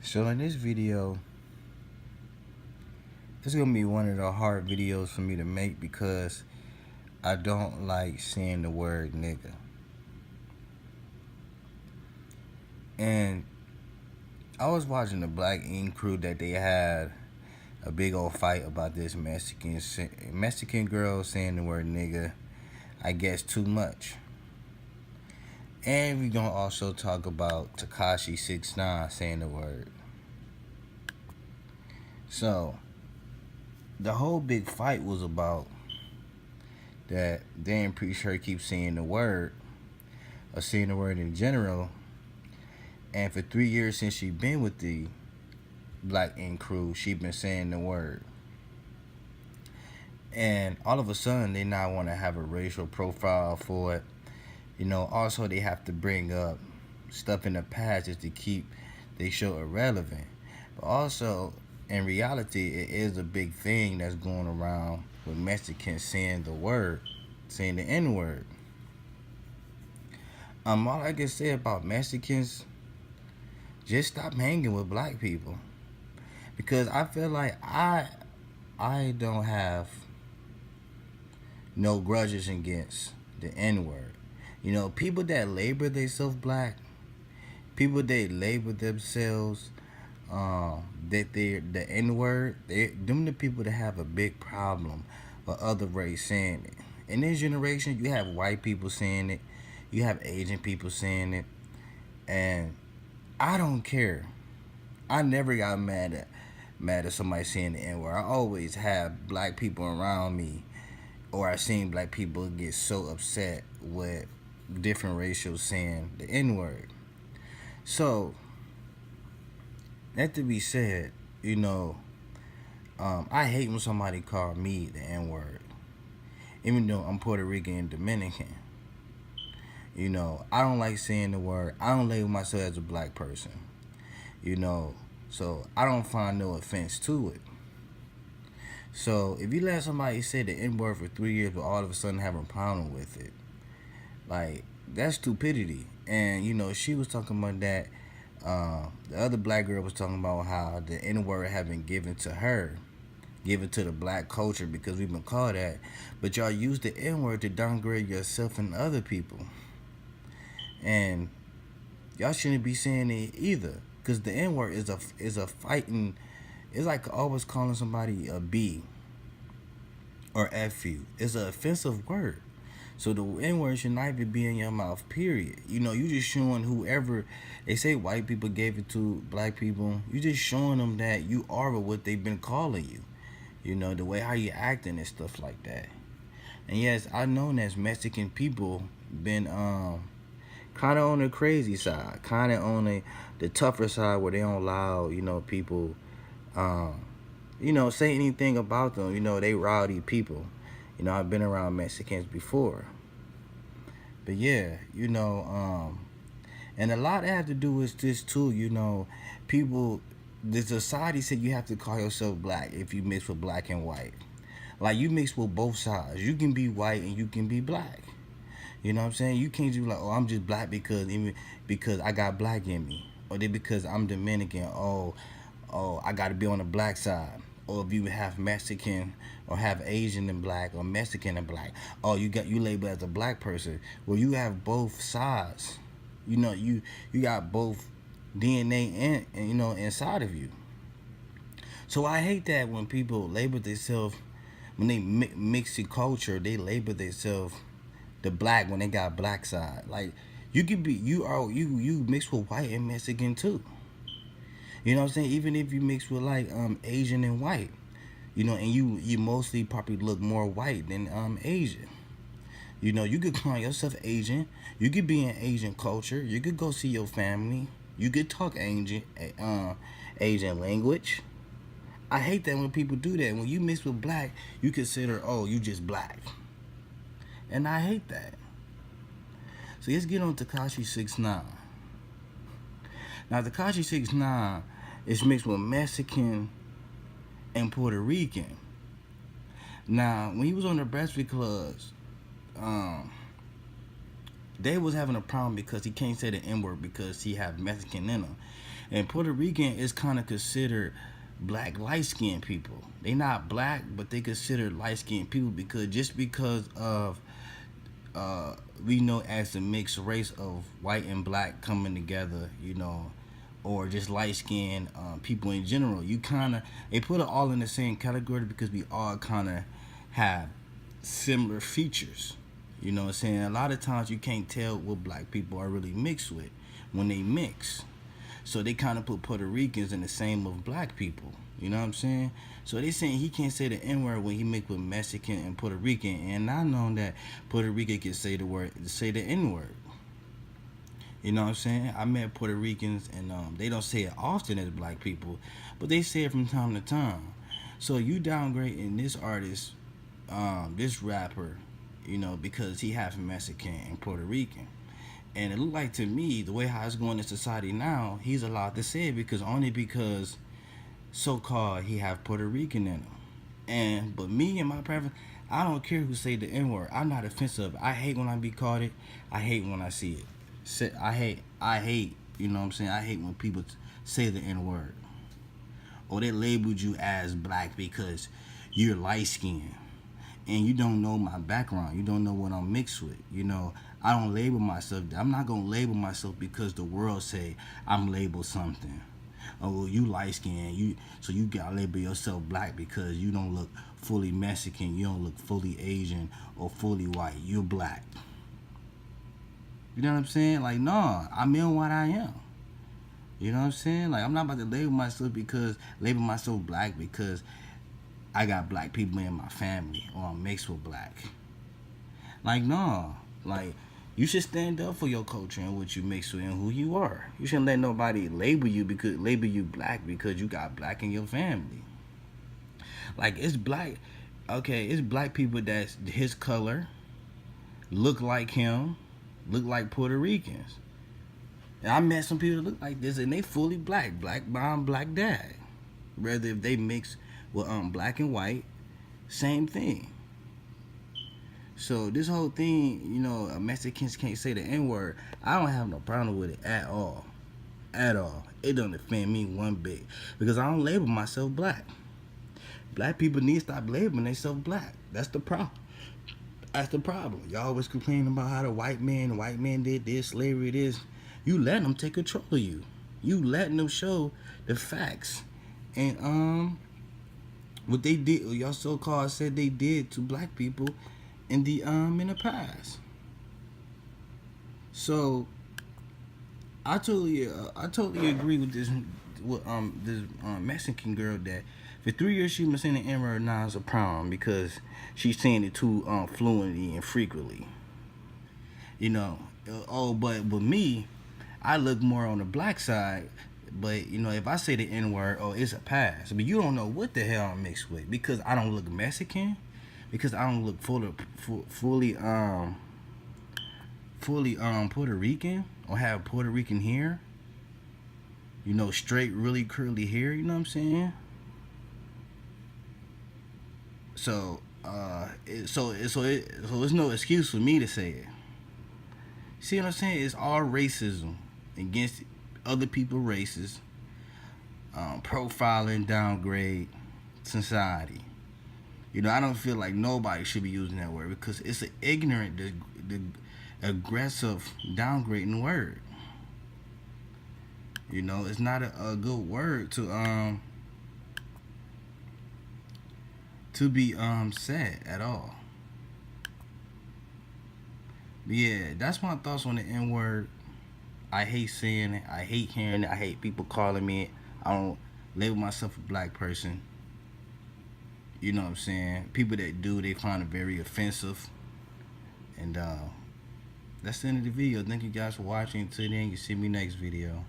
So in this video, it's gonna be one of the hard videos for me to make because I don't like saying the word nigga. And I was watching the Black Ink crew that they had a big old fight about this Mexican girl saying the word nigga. I guess too much. And we gonna also talk about Tekashi 6ix9ine saying the word. So the whole big fight was about that they ain't pretty sure keep saying the word or saying the word in general. And for 3 years since she been with the Black Ink crew, she been saying the word. And all of a sudden they now want to have a racial profile for it. Also they have to bring up stuff in the past just to keep they show irrelevant. But also in reality it is a big thing that's going around with Mexicans saying the word, saying the N word. All I can say about Mexicans, just stop hanging with black people. Because I feel like I don't have no grudges against the N word. People that label themselves black, people that label themselves that they're the N word, them the people that have a big problem with other race saying it. In this generation, you have white people saying it, you have Asian people saying it, and I don't care. I never got mad at somebody saying the N word. I always have black people around me, or I seen black people get so upset with different racials saying the N word. So that to be said, I hate when somebody call me the N word, even though I'm Puerto Rican and Dominican. I don't like saying the word. I don't label myself as a black person. So I don't find no offense to it. So if you let somebody say the N word for 3 years, but all of a sudden have a problem with it, like that's stupidity. And she was talking about that. The other black girl was talking about how the N word had been given to her, given to the black culture because we've been called that. But y'all use the N word to downgrade yourself and other people, and y'all shouldn't be saying it either. Because the N word is a fighting. It's like always calling somebody a B or F you. It's an offensive word. So the N word should not even be in your mouth, period. You just showing whoever, they say white people gave it to black people, you just showing them that you are what they've been calling you. The way how you acting and stuff like that. And yes, I know that Mexican people been kind of on the crazy side, kind of on the tougher side where they don't allow, people, say anything about them. They rowdy people. I've been around Mexicans before. But yeah, and a lot have to do with this too. People, the society said you have to call yourself black if you mix with black and white. Like you mix with both sides. You can be white and you can be black. You know what I'm saying? You can't do like, oh, I'm just black because I got black in me, or then because I'm Dominican. I got to be on the black side. Or if you have Mexican or have Asian and black or Mexican and black, you label as a black person. Well, you have both sides. You got both DNA and inside of you. So I hate that when people label themselves, when they mix the culture, they label themselves the black when they got black side. Like you could be you mix with white and Mexican too. You know what I'm saying? Even if you mix with like Asian and white, and you mostly probably look more white than Asian. You could call yourself Asian. You could be in Asian culture. You could go see your family. You could talk Asian language. I hate that when people do that. When you mix with black, you consider, you just black. And I hate that. So let's get on Tekashi 6ix9ine. Now Tekashi 6ix9ine is mixed with Mexican and Puerto Rican. Now when he was on the Breakfast Clubs, they was having a problem because he can't say the N word because he have Mexican in him. And Puerto Rican is kind of considered black light skinned people. They not black, but they consider light skinned people because just because of we know as a mixed race of white and black coming together, or just light skinned people in general. You kind of they put it all in the same category because we all kind of have similar features. You know what I'm saying? A lot of times you can't tell what black people are really mixed with when they mix. So they kind of put Puerto Ricans in the same of black people. You know what I'm saying? So they saying he can't say the N word when he mix with Mexican and Puerto Rican, and I know that Puerto Rican can say the N word. You know what I'm saying? I met Puerto Ricans, and they don't say it often as black people, but they say it from time to time. So you downgrading this artist, this rapper, because he half Mexican and Puerto Rican. And it looked like to me, the way how it's going in society now, he's allowed to say it because so-called he have Puerto Rican in him. But me and my preference, I don't care who say the N-word. I'm not offensive. I hate when I be called it. I hate when I see it. I hate, you know what I'm saying? I hate when people say the N-word. Or they labeled you as black because you're light-skinned. And you don't know my background. You don't know what I'm mixed with. I don't label myself. I'm not going to label myself because the world say I'm labeled something. Oh, well, you light skinned, so you gotta label yourself black because you don't look fully Mexican, you don't look fully Asian or fully white. You're black. You know what I'm saying? Like, no, I'm in what I am. You know what I'm saying? Like, I'm not about to label myself black because I got black people in my family or I'm mixed with black. Like, no, like. You should stand up for your culture and what you mix with and who you are. You shouldn't let nobody label you black because you got black in your family. Like it's black people that's his color, look like him, look like Puerto Ricans. And I met some people that look like this and they fully black mom, black dad. Whether if they mix with black and white, same thing. So this whole thing, Mexicans can't say the N-word. I don't have no problem with it at all. At all. It don't offend me one bit. Because I don't label myself black. Black people need to stop labeling themselves black. That's the problem. Y'all always complaining about how the white man did this, slavery this. You letting them take control of you. You letting them show the facts. And what they did, y'all so-called said they did to black people in the past. So I totally agree with this Mexican girl that for 3 years she been saying the N-word now as a problem because she's saying it too fluently and frequently. But with me, I look more on the black side. But if I say the N-word, it's a pass. But you don't know what the hell I'm mixed with because I don't look Mexican. Because I don't look fully Puerto Rican or have Puerto Rican hair. Straight, really curly hair. You know what I'm saying? So, it's no excuse for me to say it. See what I'm saying? It's all racism against other people's races, profiling, downgrade society. I don't feel like nobody should be using that word because it's an ignorant, the aggressive, downgrading word. It's not a good word to be said at all. But yeah, that's my thoughts on the N word. I hate saying it. I hate hearing it. I hate people calling me it. I don't label myself a black person. You know what I'm saying? People that do, they find it very offensive. And that's the end of the video. Thank you guys for watching. Till then, you see me next video.